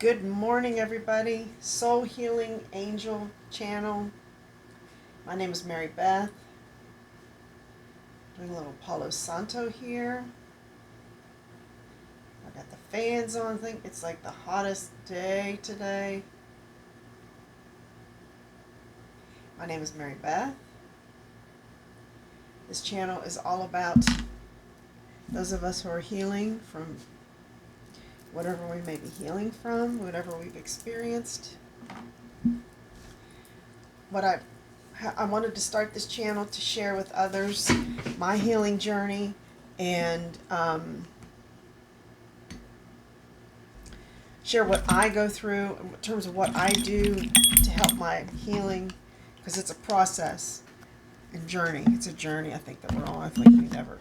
Good morning, everybody. Soul Healing Angel channel. My name is Mary Beth. Doing a little Palo Santo here. I got the fans on. I think it's like the hottest day today. My name is Mary Beth. This channel is all about those of us who are healing from whatever we may be healing from, whatever we've experienced. I wanted to start this channel to share with others my healing journey and share what I go through in terms of what I do to help my healing, because it's a process and journey. It's a journey, I think, that we're all, I think we never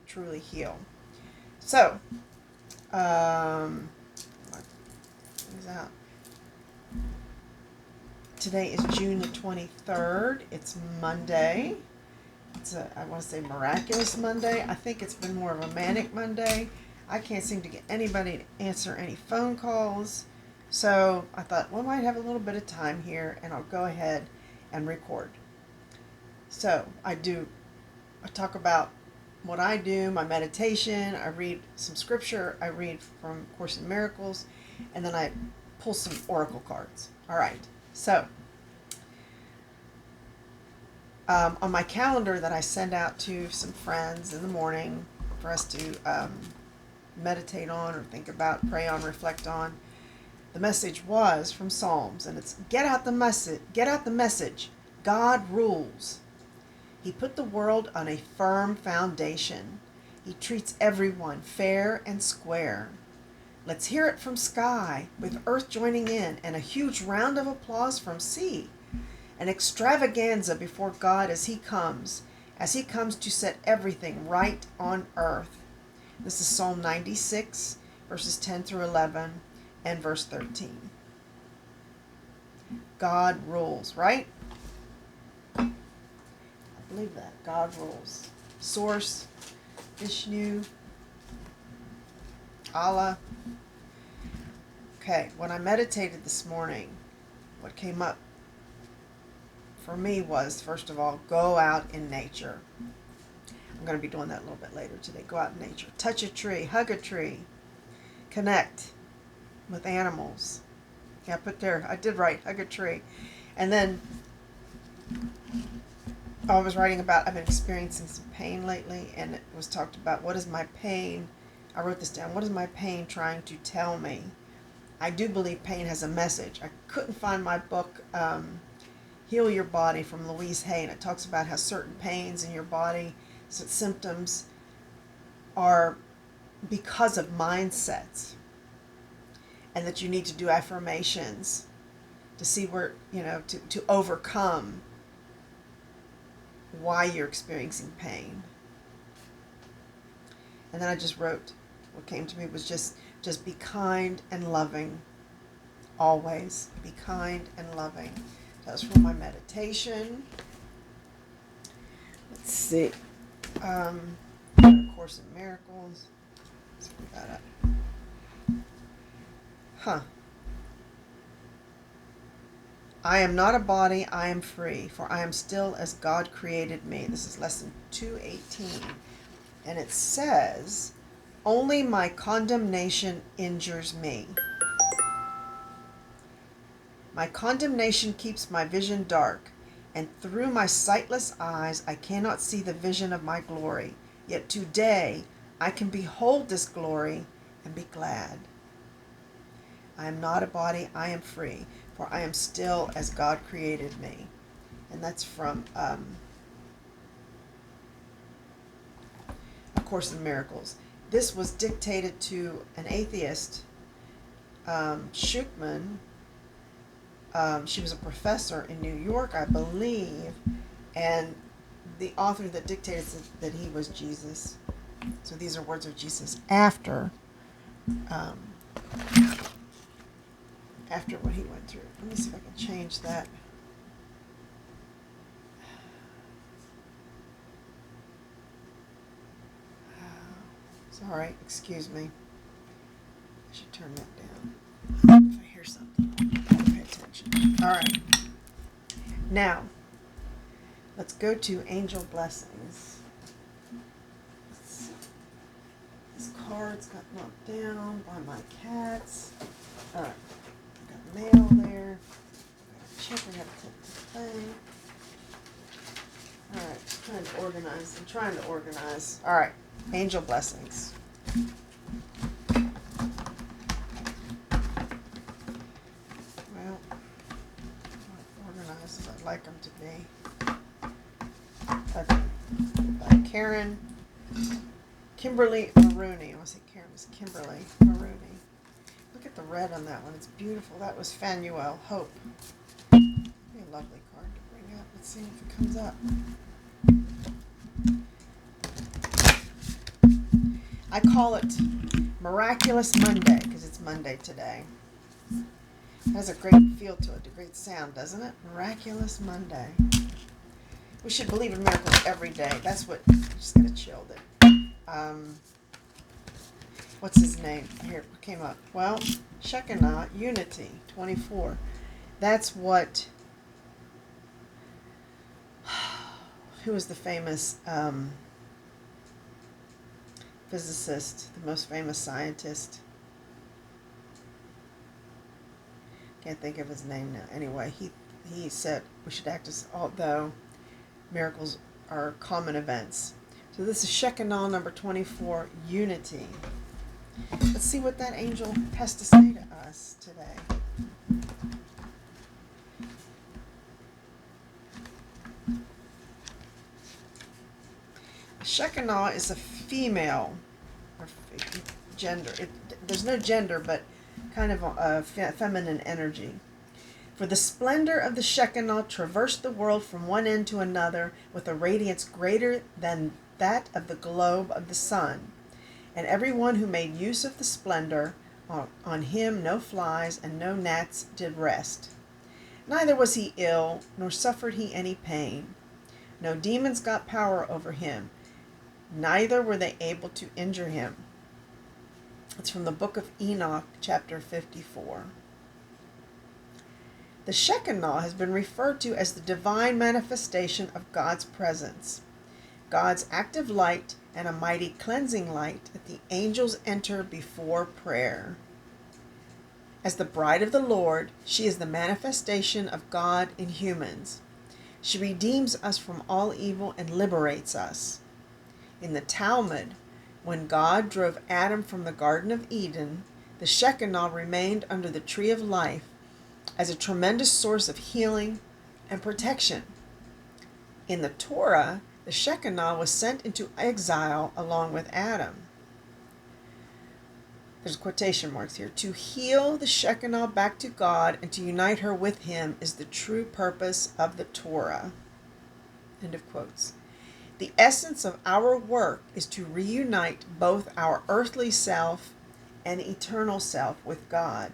truly heal. So, what is that? Today is June the 23rd. It's Monday. I want to say miraculous Monday. I think it's been more of a manic Monday. I can't seem to get anybody to answer any phone calls. So I thought, well, I might have a little bit of time here and I'll go ahead and record. So I talk about what I do, my meditation. I read some scripture. I read from Course in Miracles. And then I pull some oracle cards. All right. So on my calendar that I send out to some friends in the morning for us to meditate on or think about, pray on, reflect on, the message was from Psalms, and it's get out the message. God rules. He put the world on a firm foundation. He treats everyone fair and square. Let's hear it from sky, with earth joining in, and a huge round of applause from sea. An extravaganza before God as he comes to set everything right on earth. This is Psalm 96, verses 10 through 11, and verse 13. God rules, right? I believe that. God rules. Source, Vishnu, Allah. Okay, when I meditated this morning, what came up for me was, first of all, go out in nature. I'm going to be doing that a little bit later today. Go out in nature. Touch a tree. Hug a tree. Connect with animals. Yeah, I did write hug a tree. And then I was writing about, I've been experiencing some pain lately, and it was talked about, what is my pain? I wrote this down. What is my pain trying to tell me? I do believe pain has a message. I couldn't find my book, Heal Your Body, from Louise Hay, and it talks about how certain pains in your body, symptoms, are because of mindsets, and that you need to do affirmations to see where, to overcome why you're experiencing pain. And then I just wrote, what came to me was just be kind and loving. Always be kind and loving. That was from my meditation. Let's see. Course in Miracles. Let's put that up. I am not a body, I am free, for I am still as God created me. This is lesson 218. And it says, only my condemnation injures me. My condemnation keeps my vision dark, and through my sightless eyes I cannot see the vision of my glory. Yet today I can behold this glory and be glad. I am not a body, I am free, for I am still as God created me. And that's from A Course in Miracles. This was dictated to an atheist, Schuchman. She was a professor in New York, I believe, and the author that dictated said that he was Jesus. So these are words of Jesus after what he went through. Let me see if I can change that. Sorry, excuse me. I should turn that down. hear something. Pay attention. All right. Now, let's go to angel blessings. This card's got knocked down by my cats. All right. Got mail there. Check. I have to take this thing. All right. Just trying to organize. I'm trying to organize. All right. Angel blessings. Well, not organized as I'd like them to be. By Karen Kimberly Maroney. I want to say Karen was Kimberly Maroney. Look at the red on that one. It's beautiful. That was Fanuel Hope. Be a lovely card to bring up. Let's see if it comes up. I call it Miraculous Monday because it's Monday today. It has a great feel to it, a great sound, doesn't it? Miraculous Monday. We should believe in miracles every day. That's what, just gotta chill there. What's his name? Here, it came up. Well, Shekinah, Unity, 24. That's what, who was the famous physicist, the most famous scientist? Can't think of his name now. Anyway, he said we should act as although miracles are common events. So this is Shekinah number 24, Unity. Let's see what that angel has to say to us today. Shekinah is a female or gender. There's no gender, but kind of a feminine energy. For the splendor of the Shekinah traversed the world from one end to another with a radiance greater than that of the globe of the sun. And everyone who made use of the splendor, on him no flies and no gnats did rest. Neither was he ill, nor suffered he any pain. No demons got power over him, neither were they able to injure him. It's from the book of Enoch, chapter 54. The Shekinah has been referred to as the divine manifestation of God's presence, God's active light and a mighty cleansing light that the angels enter before prayer. As the bride of the Lord, she is the manifestation of God in humans. She redeems us from all evil and liberates us. In the Talmud, when God drove Adam from the Garden of Eden, the Shekinah remained under the tree of life as a tremendous source of healing and protection. In the Torah, the Shekinah was sent into exile along with Adam. There's quotation marks here. To heal the Shekinah back to God and to unite her with him is the true purpose of the Torah. End of quotes. The essence of our work is to reunite both our earthly self and eternal self with God.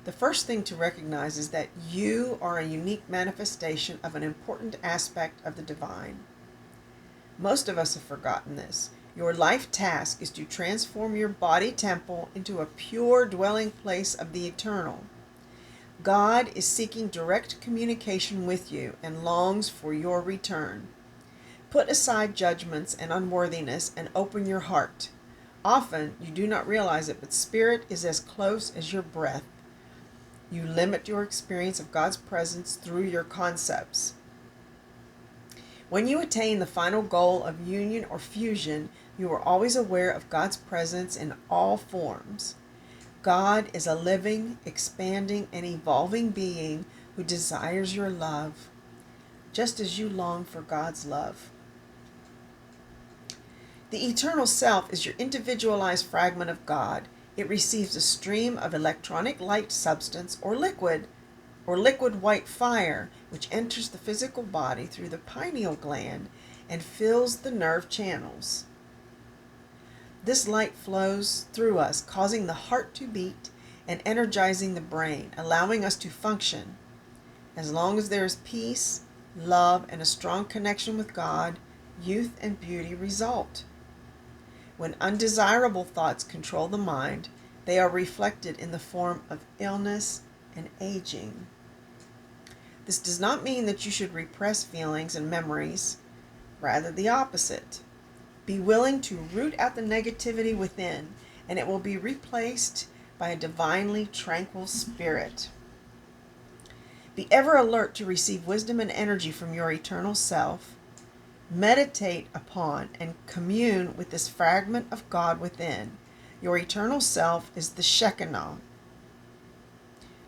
The first thing to recognize is that you are a unique manifestation of an important aspect of the divine. Most of us have forgotten this. Your life task is to transform your body temple into a pure dwelling place of the eternal. God is seeking direct communication with you and longs for your return. Put aside judgments and unworthiness and open your heart. Often you do not realize it, but spirit is as close as your breath. You limit your experience of God's presence through your concepts. When you attain the final goal of union or fusion, you are always aware of God's presence in all forms. God is a living, expanding, and evolving being who desires your love, just as you long for God's love. The eternal self is your individualized fragment of God. It receives a stream of electronic light substance or liquid white fire, which enters the physical body through the pineal gland and fills the nerve channels. This light flows through us, causing the heart to beat and energizing the brain, allowing us to function. As long as there is peace, love, and a strong connection with God, youth and beauty result. When undesirable thoughts control the mind, They are reflected in the form of illness and aging. This does not mean that you should repress feelings and memories, rather the opposite. Be willing to root out the negativity within, and it will be replaced by a divinely tranquil spirit. Be ever alert to receive wisdom and energy from your eternal self. Meditate upon and commune with this fragment of God within. Your eternal self is the Shekinah.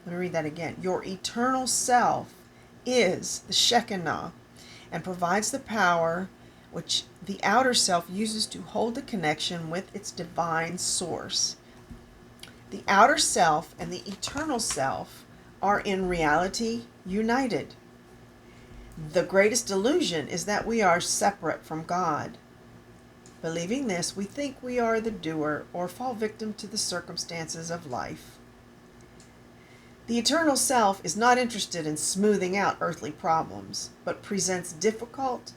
Let me read that again. Your eternal self is the Shekinah and provides the power which the outer self uses to hold the connection with its divine source. The outer self and the eternal self are in reality united. The greatest delusion is that we are separate from God. Believing this, we think we are the doer or fall victim to the circumstances of life. The eternal self is not interested in smoothing out earthly problems, but presents difficult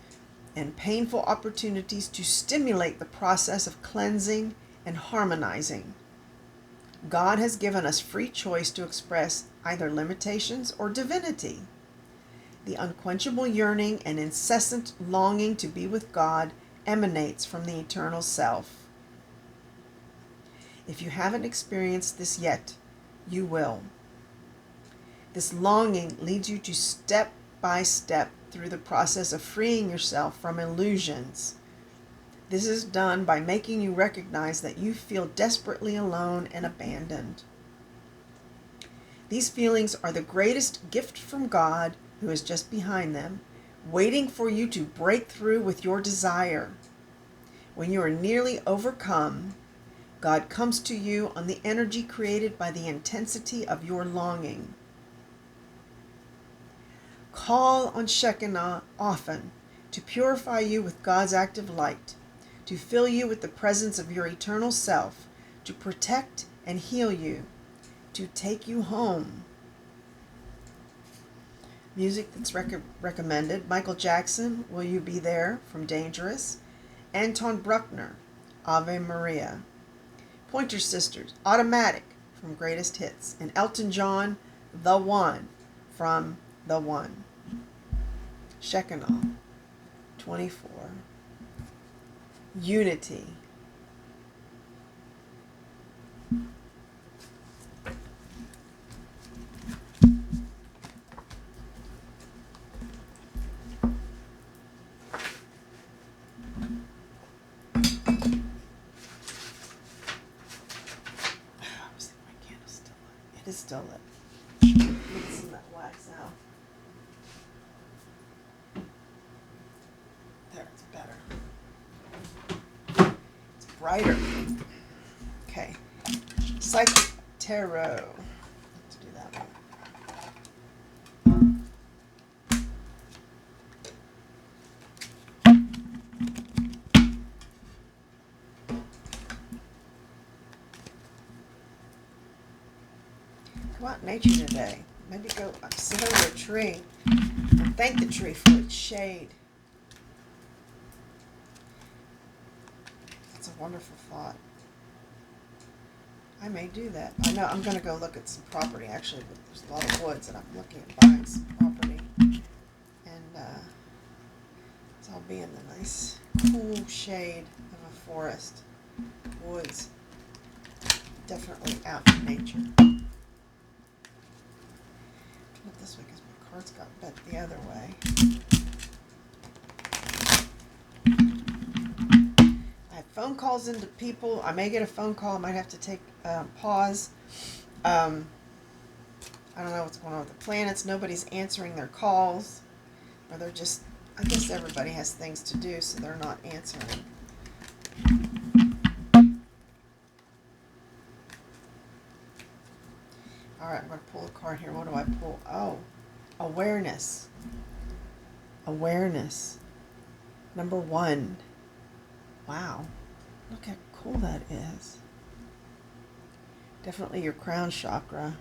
and painful opportunities to stimulate the process of cleansing and harmonizing. God has given us free choice to express either limitations or divinity. The unquenchable yearning and incessant longing to be with God emanates from the eternal self. If you haven't experienced this yet, you will. This longing leads you to step by step through the process of freeing yourself from illusions. This is done by making you recognize that you feel desperately alone and abandoned. These feelings are the greatest gift from God, who is just behind them, waiting for you to break through with your desire. When you are nearly overcome, God comes to you on the energy created by the intensity of your longing. Call on Shekinah often to purify you with God's active light, to fill you with the presence of your eternal self, to protect and heal you, to take you home. Music that's recommended: Michael Jackson, Will You Be There, from Dangerous; Anton Bruckner, Ave Maria; Pointer Sisters, Automatic, from Greatest Hits; and Elton John, The One, from The One. Shekinah 24. Unity. It is still lit. Let's see that wax out. There, it's better. It's brighter. Okay. Psychic Tarot. Let's do that one. Go out in nature today. Maybe go sit under a tree and thank the tree for its shade. It's a wonderful thought. I may do that. I know I'm going to go look at some property, actually, but there's a lot of woods, and I'm looking at buying some property. And so I'll be in the nice, cool shade of a forest, woods. Definitely out in nature. Not this way because my cards got bent the other way. I have phone calls into people. I may get a phone call. I might have to take pause. I don't know what's going on with the planets. Nobody's answering their calls. Or they're just, I guess everybody has things to do, so they're not answering. All right, I'm going to pull a card here. What do I pull? Oh, awareness. Awareness. Number 1. Wow. Look how cool that is. Definitely your crown chakra.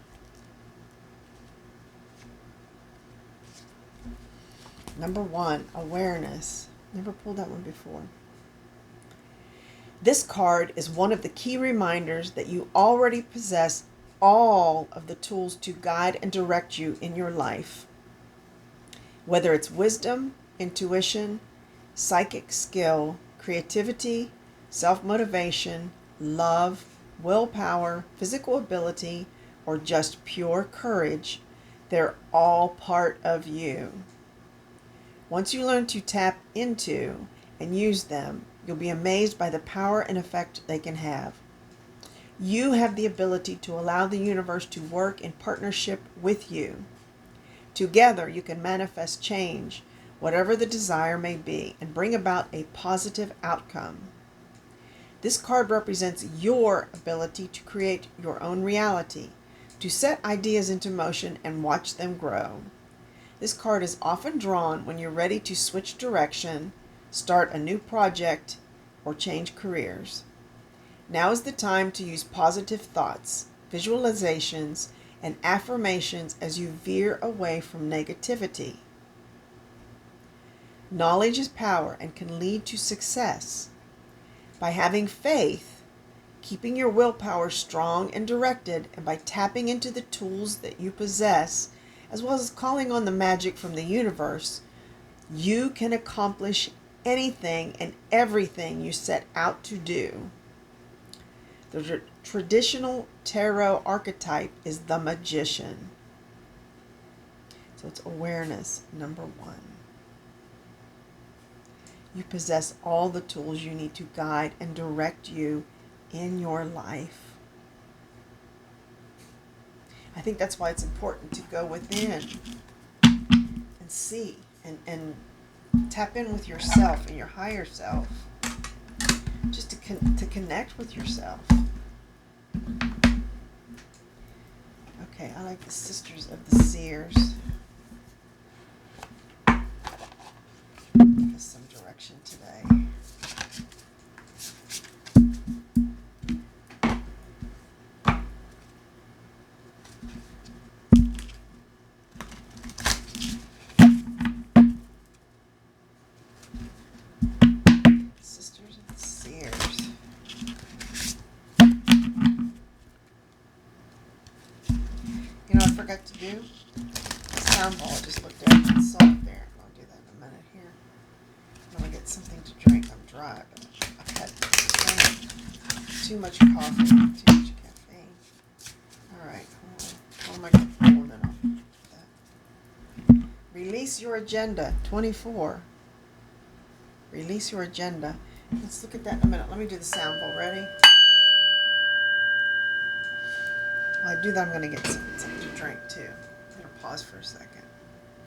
Number 1, awareness. Never pulled that one before. This card is one of the key reminders that you already possess all of the tools to guide and direct you in your life. Whether it's wisdom, intuition, psychic skill, creativity, self-motivation, love, willpower, physical ability, or just pure courage, they're all part of you. Once you learn to tap into and use them, you'll be amazed by the power and effect they can have. You have the ability to allow the universe to work in partnership with you. Together, you can manifest change, whatever the desire may be, and bring about a positive outcome. This card represents your ability to create your own reality, to set ideas into motion and watch them grow. This card is often drawn when you're ready to switch direction, start a new project, or change careers. Now is the time to use positive thoughts, visualizations, and affirmations as you veer away from negativity. Knowledge is power and can lead to success. By having faith, keeping your willpower strong and directed, and by tapping into the tools that you possess, as well as calling on the magic from the universe, you can accomplish anything and everything you set out to do. The traditional tarot archetype is the magician. So it's awareness, number one. You possess all the tools you need to guide and direct you in your life. I think that's why it's important to go within and see and tap in with yourself and your higher self, just to connect with yourself. Okay, I like the Sisters of the Seers. Give us some direction today. Sisters of the Seers. You know what I forgot to do? The sound ball. I just looked at it and saw it there. I'll do that in a minute here. I'm going to get something to drink. I'm dry, but I've had too much coffee, too much caffeine. Alright, hold on. What am I going to pull? Then I'll do that. Release your agenda. 24. Release your agenda. Let's look at that in a minute. Let me do the sound bowl. Ready? While I do that, I'm going to get something to drink too. I'm going to pause for a second.